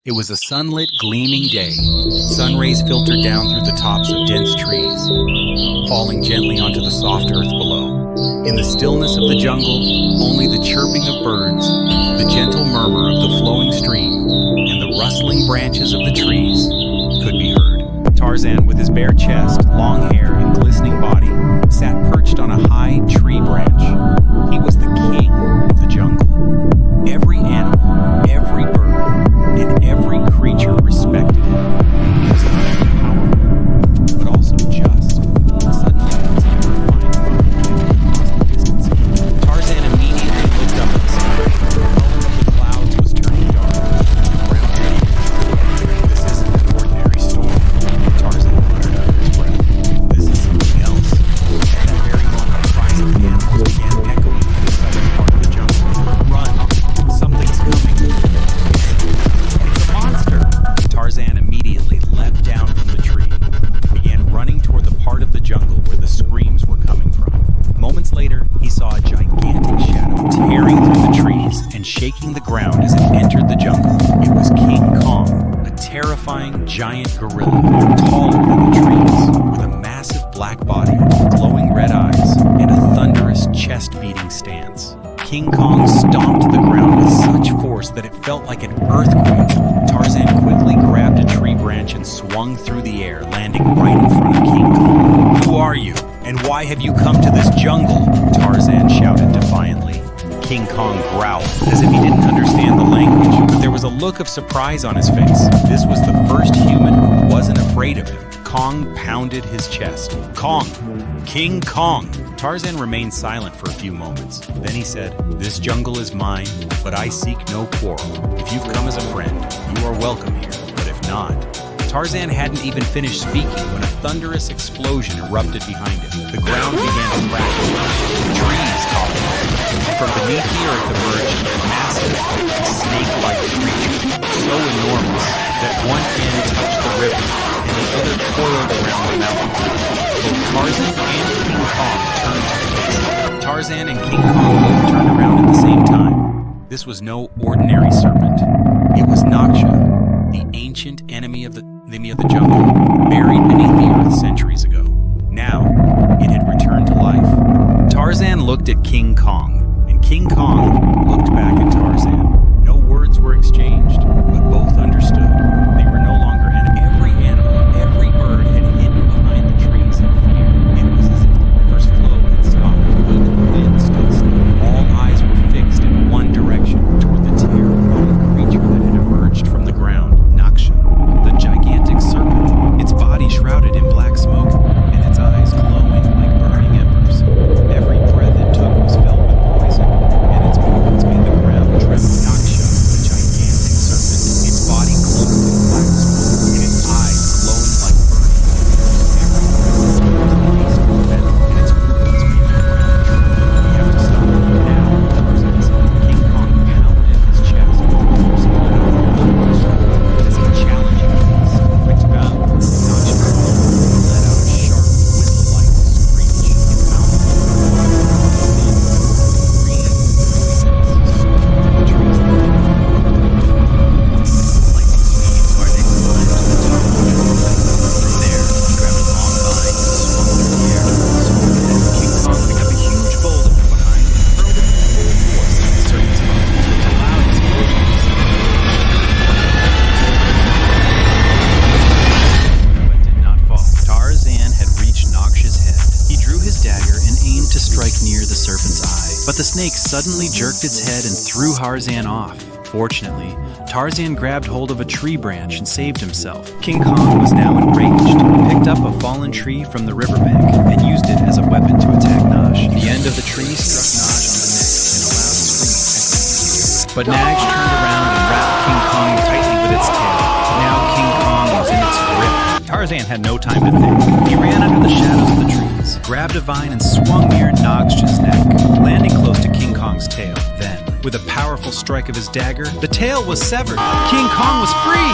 It was a sunlit, gleaming day. Sun rays filtered down through the tops of dense trees, falling gently onto the soft earth below. In the stillness of the jungle, only the chirping of birds, the gentle murmur of the flowing stream, and the rustling branches of the trees could be heard. Tarzan, with his bare chest, long hair, and glistening body, sat perched on a high tree branch. He was the king of the jungle. Every animal, every bird, and every creature respected him. He was not only powerful, but also just. Suddenly, it seemed to find across the distance. Tarzan immediately looked up at the sky. The color of the clouds was turning dark. The ground was This isn't an ordinary storm, Tarzan muttered under his breath. This is something else. At that very moment, the cries of the animals began echoing through the southern part of the jungle. Run! Something's coming. It's a monster! Tarzan immediately leapt down from the tree, began running toward the part of the jungle where the screams were coming from. Moments later, he saw a gigantic shadow tearing through the trees and shaking the ground as it entered the jungle. It was King Kong, a terrifying giant gorilla, taller than the trees, with a massive black body, glowing red eyes, and a thunderous chest-beating stance. King Kong stomped the ground with such force that it felt like an earthquake. Tarzan quickly grabbed a tree branch and swung through the air, landing right in front of King Kong. "Who are you? And why have you come to this jungle?" Tarzan shouted defiantly. King Kong growled, as if he didn't understand the language, but there was a look of surprise on his face. This was the first human who wasn't afraid of him. Kong pounded his chest. "Kong! King Kong!" Tarzan remained silent for a few moments. Then he said, "This jungle is mine, but I seek no quarrel. If you've come as a friend, you are welcome here, but if not..." Tarzan hadn't even finished speaking when a thunderous explosion erupted behind him. The ground began to crack. Trees toppled. From beneath the earth emerged a massive, snake-like creature, so enormous that one end touched the river and the other coiled around the mountain. Both Tarzan and King Kong turned to face it. Tarzan and King Kong both turned around at the same time. This was no ordinary serpent. It was Naksha, the ancient enemy of the jungle, buried beneath the earth centuries ago. Now, it had returned to life. Tarzan looked at King Kong, and King Kong looked back at Tarzan. No words were exchanged, but both understood. They were no longer enemies. Every animal, every bird had hidden behind the trees in fear. It was as if the river's flow had stopped, while the wind stood still. All eyes were fixed in one direction, toward the terrifying creature that had emerged from the ground. Naksha, the gigantic serpent, its body shrouded in black smoke, and its eyes glowing like burning embers. Every breath it took was filled with poison, and its movements made the ground tremble. Naksha, the gigantic serpent, its body cloaked in black smoke, and its eyes glowing like burning embers. Every breath it took was a haste of venom, and its movements made the ground tremble. "We have to stop it now," Tarzan said. King Kong pounded his chest with the force of the as if challenging the beast. Quick bound, Naksha let out a sharp, whistle-like screech and mounted the But the snake suddenly jerked its head and threw Tarzan off. Fortunately, Tarzan grabbed hold of a tree branch and saved himself. King Kong was now enraged, picked up a fallen tree from the riverbank, and used it as a weapon to attack Nash. The end of the tree struck Nash on the neck, and a loud scream echoed. But Nash turned around and wrapped King Kong tightly with its tail. Now King Kong was in its grip. Tarzan had no time to think. He ran under the shadows of the trees, grabbed a vine and swung near Naksha's neck, landing close to King Kong's tail. Then, with a powerful strike of his dagger, the tail was severed. King Kong was free!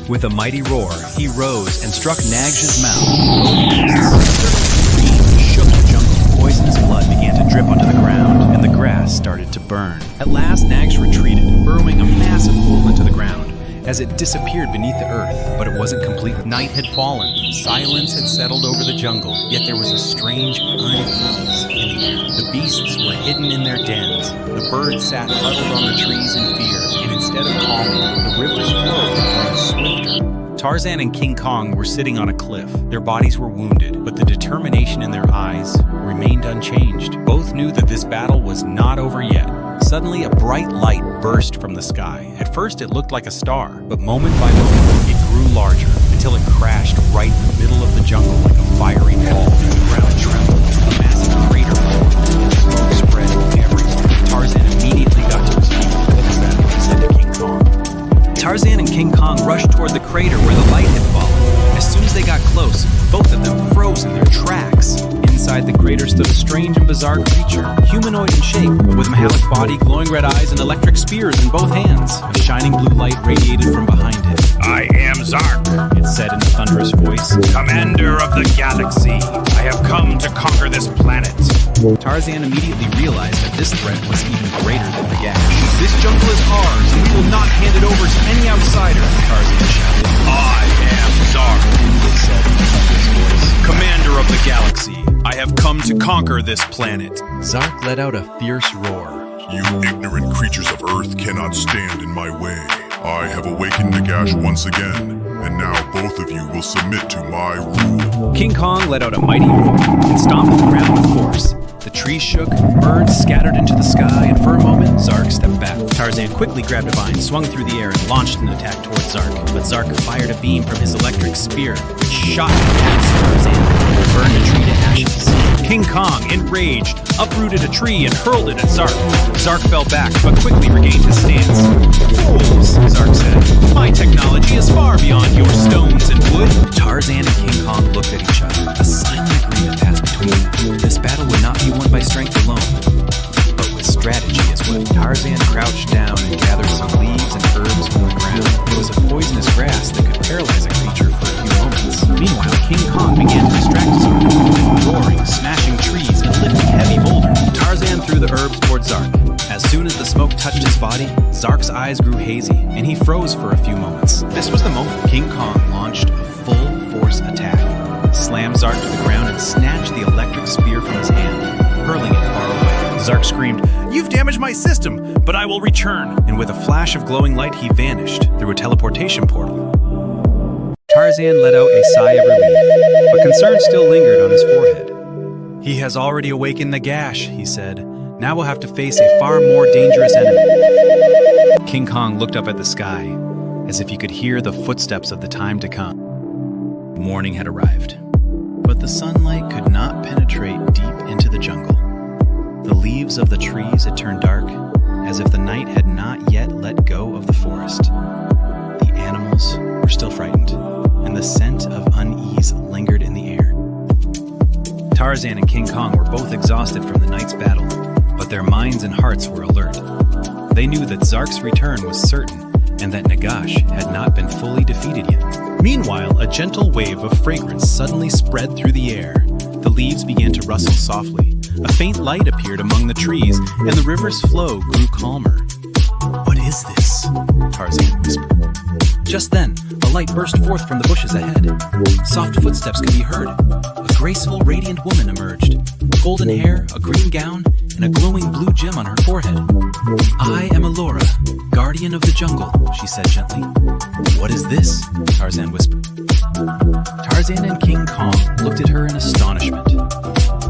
With a mighty roar, he rose and struck Naksha's mouth. Both fists shook the jungle. Poisonous blood began to drip onto the ground, and the grass started to burn. At last, Naksha retreated, burrowing a massive hole into the ground as it disappeared beneath the earth, but it wasn't complete. Night had fallen. Silence had settled over the jungle, yet there was a strange unease in the air. The beasts were hidden in their dens. The birds sat huddled on the trees in fear, and instead of calming, the river's flow had grown swifter. Tarzan and King Kong were sitting on a cliff. Their bodies were wounded, but the determination in their eyes remained unchanged. Both knew that this battle was not over yet. Suddenly, a bright light burst from the sky. At first, it looked like a star, but moment by moment, it grew larger until it crashed right in the middle of the jungle like a fiery ball. The ground trembled. A massive crater formed. Smoke spread everywhere. Tarzan immediately got to his feet. What was that? He said to King Kong. Tarzan and King Kong rushed toward the crater where the light had fallen. As soon as they got close, both of them froze in their tracks. Inside the crater stood a strange and bizarre creature, humanoid in shape, with a metallic body, glowing red eyes, and electric spears in both hands. A shining blue light radiated from behind it. I am Zark, It said in a thunderous voice. commander of the galaxy. I have come to conquer this planet. Tarzan immediately realized that this threat was even greater than the gash. This jungle is ours, and we will not hand it over to any outsider, Tarzan shouted. I am Zark, It said in a thunderous voice. commander of the galaxy. I have come to conquer this planet. Zark let out a fierce roar. You ignorant creatures of Earth cannot stand in my way. I have awakened Nagash once again, and now both of you will submit to my rule. King Kong let out a mighty roar and stomped the ground with force. The trees shook, birds scattered into the sky, and for a moment, Zark stepped back. Tarzan quickly grabbed a vine, swung through the air, and launched an attack towards Zark. But Zark fired a beam from his electric spear, which shot past Tarzan and burned a tree to ashes. King Kong, enraged, uprooted a tree and hurled it at Zark. Zark fell back, but quickly regained his stance. Fools, Zark said. My technology is far beyond your stones and wood. Tarzan and King Kong looked at each other. A silent agreement passed between them. This battle would not be won by strength alone, but with strategy as well. Tarzan crouched down and gathered some leaves and herbs from the ground. It was a poisonous grass that could paralyze a creature for a few moments. Meanwhile, King Kong began to distract Zark, roaring, smashing trees, and lifting heavy boulders. Tarzan threw the herbs towards Zark. As soon as the smoke touched his body, Zark's eyes grew hazy, and he froze for a few moments. This was the moment King Kong launched a full-force attack, slammed Zark to the ground, and snatched the electric spear from his hand, hurling it far away. Zark screamed, "You've damaged my system, but I will return!" And with a flash of glowing light, he vanished through a teleportation portal. Tarzan let out a sigh of relief, but concern still lingered on his forehead. "He has already awakened the gash," he said. "Now we'll have to face a far more dangerous enemy." King Kong looked up at the sky, as if he could hear the footsteps of the time to come. Morning had arrived, but the sunlight could not penetrate deep into the jungle. The leaves of the trees had turned dark, as if the night had not yet let go of the forest. The animals were still frightened, and the scent of unease lingered in the air. Tarzan and King Kong were both exhausted from the night's battle, but their minds and hearts were alert. They knew that Zark's return was certain, and that Nagash had not been fully defeated yet. Meanwhile, a gentle wave of fragrance suddenly spread through the air. The leaves began to rustle softly. A faint light appeared among the trees, and the river's flow grew calmer. "What is this?" Tarzan whispered. Just then, a light burst forth from the bushes ahead. Soft footsteps could be heard. A graceful, radiant woman emerged. Golden hair, a green gown, and a glowing blue gem on her forehead. "I am Allura, guardian of the jungle," she said gently. "What is this?" Tarzan whispered. Tarzan and King Kong looked at her in astonishment.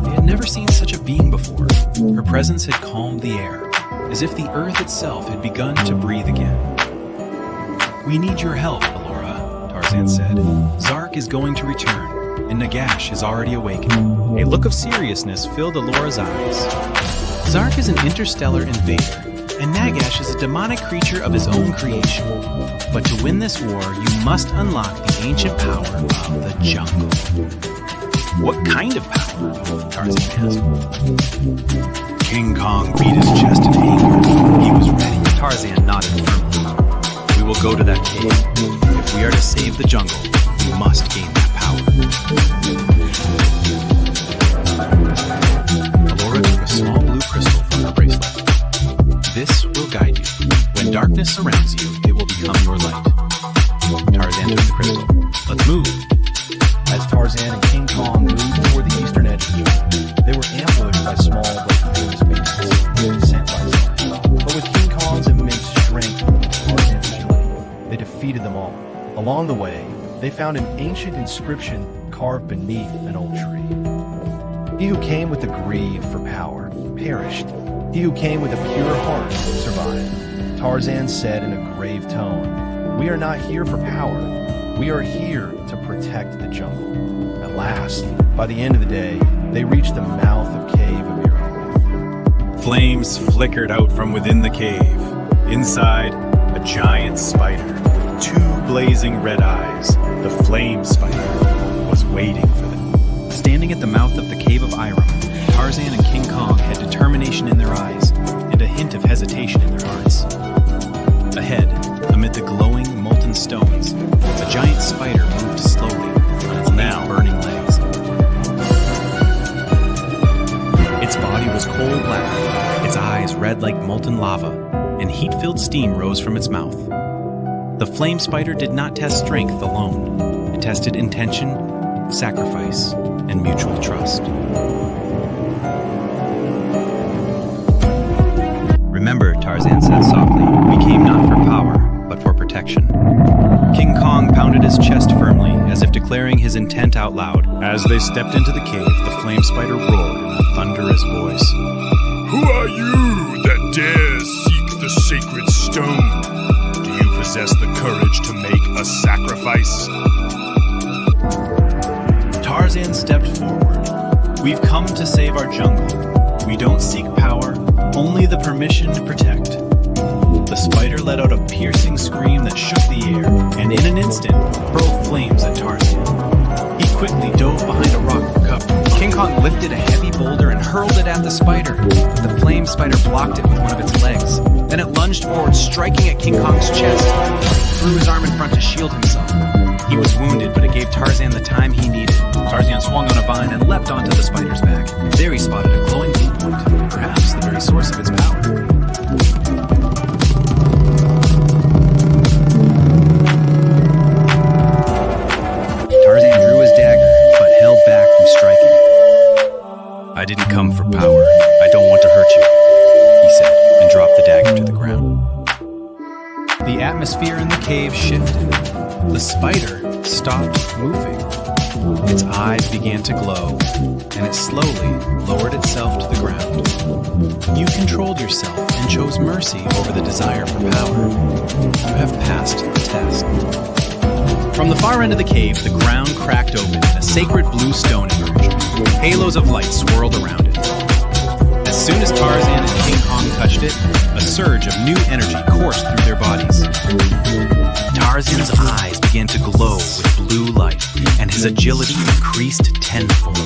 They had never seen such a being before. Her presence had calmed the air, as if the earth itself had begun to breathe again. "We need your help, Allura," Tarzan said. "Zark is going to return, and Nagash is already awakened." A look of seriousness filled Allura's eyes. "Zark is an interstellar invader, and Nagash is a demonic creature of his own creation. But to win this war, you must unlock the ancient power of the jungle." "What kind of power?" Tarzan asked. King Kong beat his chest in anger. He was ready. Tarzan nodded firmly. "We will go to that cave. If we are to save the jungle, we must gain that power." Allura took a small blue crystal from her bracelet. When darkness surrounds you, it will become your light. Tarzan took the crystal. Let's move. As Tarzan and King Kong moved toward the eastern edge of the jungle, they were ambushed by small but furious beasts sent by Zark. But with King Kong's immense strength and Tarzan's agility, they defeated them all. Along the way, they found an ancient inscription carved beneath an old tree. He who came with the greed for power perished. He who came with a pure heart survived. Tarzan said in a grave tone, "We are not here for power. We are here to protect the jungle." At last, by the end of the day, they reached the mouth of Cave of Hero. Flames flickered out from within the cave. Inside, a giant spider with 2 blazing red eyes. The flame spider was waiting for them. Standing at the mouth of the Cave of Iram, Tarzan and King Kong had determination in their eyes and a hint of hesitation in their hearts. Ahead, amid the glowing, molten stones, a giant spider moved slowly on its now burning legs. Its body was coal black, its eyes red like molten lava, and heat-filled steam rose from its mouth. The flame spider did not test strength alone. It tested intention, sacrifice, and mutual trust. "Remember," Tarzan said softly, "we came not for power, but for protection." King Kong pounded his chest firmly, as if declaring his intent out loud. As they stepped into the cave, the flame spider roared in a thunderous voice. Who are you that dares seek the sacred stone? Do you possess the courage to make a sacrifice? Tarzan stepped forward. "We've come to save our jungle. We don't seek power, only the permission to protect." The spider let out a piercing scream that shook the air, and in an instant, hurled flames at Tarzan. He quickly dove behind a rock for cover. King Kong lifted a heavy boulder and hurled it at the spider. The flame spider blocked it with one of its legs. Then it lunged forward, striking at King Kong's chest. He threw his arm in front to shield himself. He was wounded, but it gave Tarzan the time he needed. Tarzan swung on a vine and leapt onto the spider's back. There he spotted a glowing blue point, perhaps the very source of its power. Tarzan drew his dagger, but held back from striking. "I didn't come for power. I don't want to hurt you," he said, and dropped the dagger to the ground. The atmosphere in the cave shifted. The spider stopped moving. Its eyes began to glow, and it slowly lowered itself to the ground. You controlled yourself and chose mercy over the desire for power. You have passed the test. From the far end of the cave, the ground cracked open and a sacred blue stone emerged. Halos of light swirled around it. As soon as Tarzan and King Kong touched it, a surge of new energy coursed through their bodies. Tarzan's eyes began to glow with blue light, and his agility increased tenfold.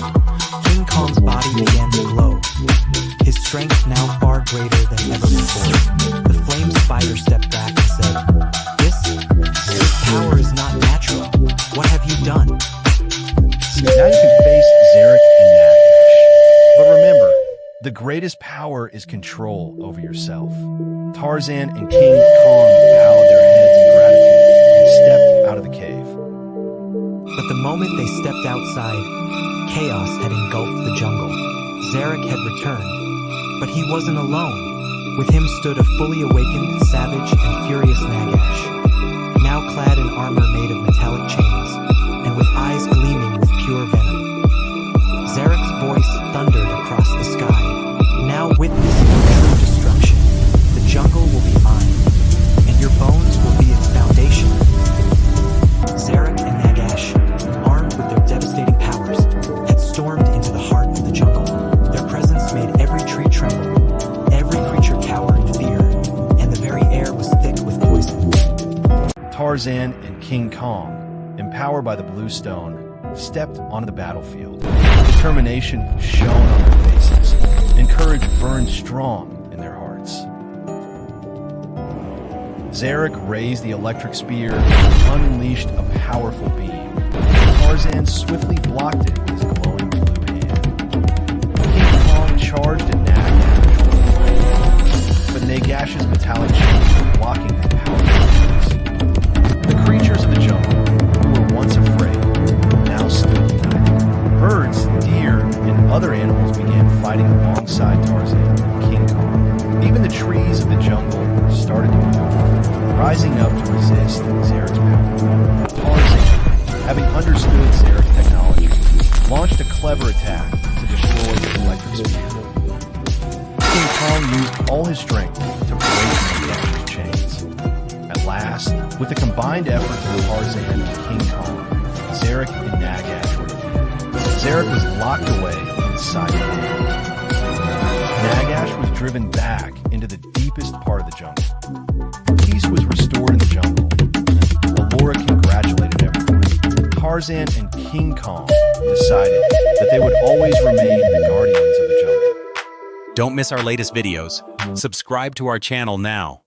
King Kong's body began to glow, his strength now far greater than ever before. The flame spider stepped back and said, This power is not natural. What have you done?" Now you can face Zark and Naksha. But remember, the greatest power is control over yourself. Tarzan and King Kong bowed their heads in gratitude and stepped out of the cave. But the moment they stepped outside, chaos had engulfed the jungle. Zark had returned, but he wasn't alone. With him stood a fully awakened, savage, and furious Nagash, now clad in armor made of metallic chains, and with eyes gleaming with pure venom. Zark's voice thundered across the sky. "Now witness true destruction. The jungle will be mine, and your bones will be its foundation." Zark and Nagash, armed with their devastating powers, had stormed into the heart of the jungle. Their presence made every tree tremble, every creature cower in fear, and the very air was thick with poison. Tarzan and King Kong, empowered by the blue stone, stepped onto the battlefield. Determination shone on their faces, and courage burned strong in their hearts. Zark raised the electric spear and unleashed a powerful beam. Tarzan swiftly blocked it with his glowing blue hand. King Kong charged at Nagash, but Nagash's metallic chains blocked rising up to resist Zarek's power. Tarzan, having understood Zarek's technology, launched a clever attack to destroy the electric sphere. King Kong used all his strength to break Nagash's chains. At last, with the combined efforts of Tarzan and King Kong, Zark and Nagash were defeated. Zark was locked away inside the cave. Nagash was driven back into the deepest part of the jungle. Peace was restored in the jungle. Allura congratulated everyone. Tarzan and King Kong decided that they would always remain the guardians of the jungle. Don't miss our latest videos. Subscribe to our channel now.